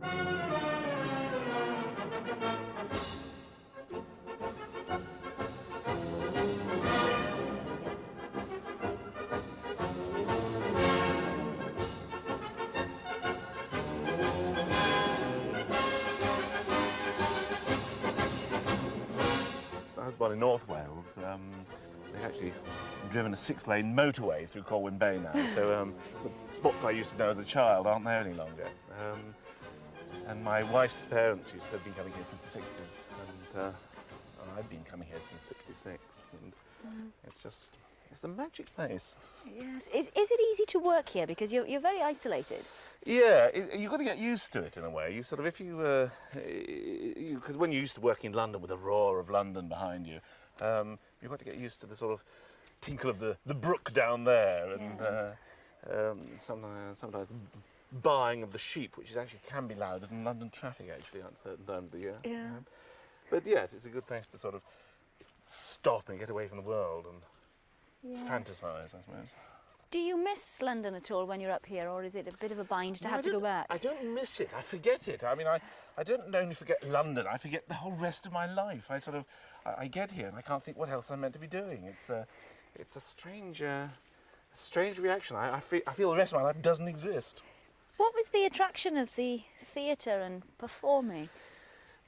I was born in North Wales. They've actually driven a 6-lane motorway through Corwin Bay now, so the spots I used to know as a child aren't there any longer. And my wife's parents used to have been coming here since the 60s, and I've been coming here since 66, and it's a magic place. Yes. Is it easy to work here? Because you're very isolated. Yeah, you've got to get used to it in a way. You sort of, if you, because when you used to work in London with the roar of London behind you, you've got to get used to the sort of tinkle of the brook down there, and sometimes the baaing of the sheep, which actually can be louder than London traffic actually at certain times of the year. Yeah. But yes, it's a good place to sort of stop and get away from the world and fantasise, I suppose. Do you miss London at all when you're up here, or is it a bit of a bind to have to go back? I don't miss it. I forget it. I mean, I don't only forget London. I forget the whole rest of my life. I get here and I can't think what else I'm meant to be doing. It's a strange reaction. I feel the rest of my life doesn't exist. What was the attraction of the theatre and performing?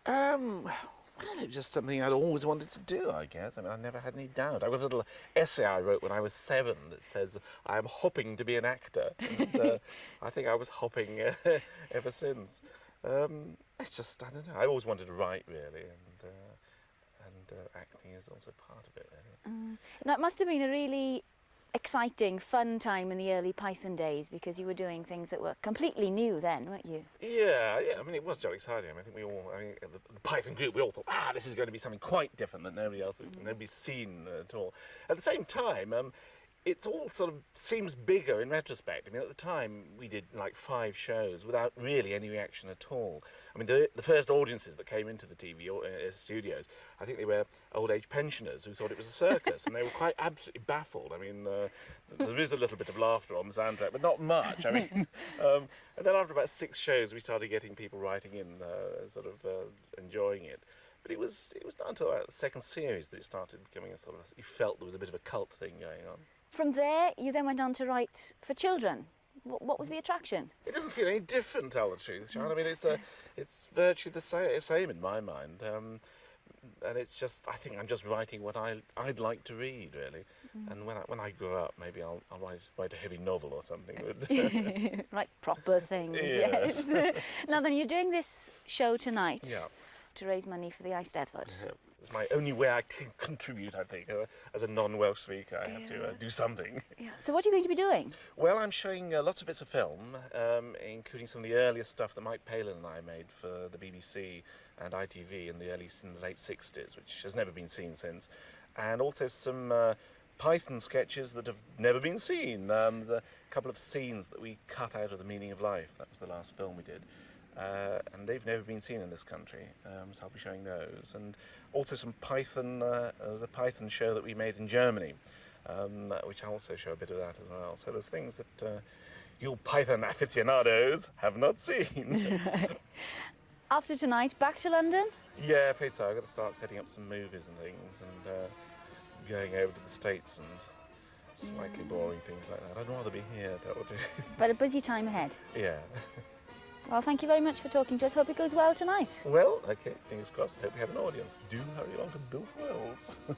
Well, it was just something I'd always wanted to do, I guess. I mean, I never had any doubt. I've got a little essay I wrote when I was 7 that says, I am hopping to be an actor. And, I think I was hopping ever since. It's just, I don't know, I always wanted to write, really, and acting is also part of it, really. That must have been a really exciting, fun time in the early Python days, because you were doing things that were completely new then, weren't you? Yeah, I mean, it was very exciting. I mean, I think the Python group, we all thought, this is going to be something quite different that nobody's seen at all. At the same time, it all sort of seems bigger in retrospect. I mean, at the time, we did like 5 shows without really any reaction at all. I mean, the first audiences that came into the TV studios, I think they were old-age pensioners who thought it was a circus, and they were quite absolutely baffled. I mean, there is a little bit of laughter on the soundtrack, but not much. I mean, and then after about 6 shows, we started getting people writing in, sort of enjoying it. But it was not until about the 2nd series that it started becoming a sort of, you felt there was a bit of a cult thing going on. From there, you then went on to write for children. What was the attraction? It doesn't feel any different, to tell the truth, Sean. I mean, it's virtually the same in my mind. And it's just, I think I'm just writing what I'd like to read, really. And when I grow up, maybe I'll write a heavy novel or something. Write proper things, yes. Now then, you're doing this show tonight to raise money for the Eisteddfod. It's my only way I can contribute, I think. As a non-Welsh speaker, I have to do something. Yeah. So what are you going to be doing? Well, I'm showing lots of bits of film, including some of the earliest stuff that Mike Palin and I made for the BBC and ITV in the late 60s, which has never been seen since. And also some Python sketches that have never been seen. There's a couple of scenes that we cut out of The Meaning of Life. That was the last film we did. And they've never been seen in this country, so I'll be showing those. And also some Python, there was a Python show that we made in Germany, which I'll also show a bit of that as well. So there's things that you Python aficionados have not seen. After tonight, back to London? Yeah, I'm afraid so. I've got to start setting up some movies and things, and going over to the States and slightly boring things like that. I'd rather be here, that would do. But a busy time ahead. Yeah. Well, thank you very much for talking to us. Hope it goes well tonight. Well, okay, fingers crossed. Hope we have an audience. Do hurry along to Bill Wells.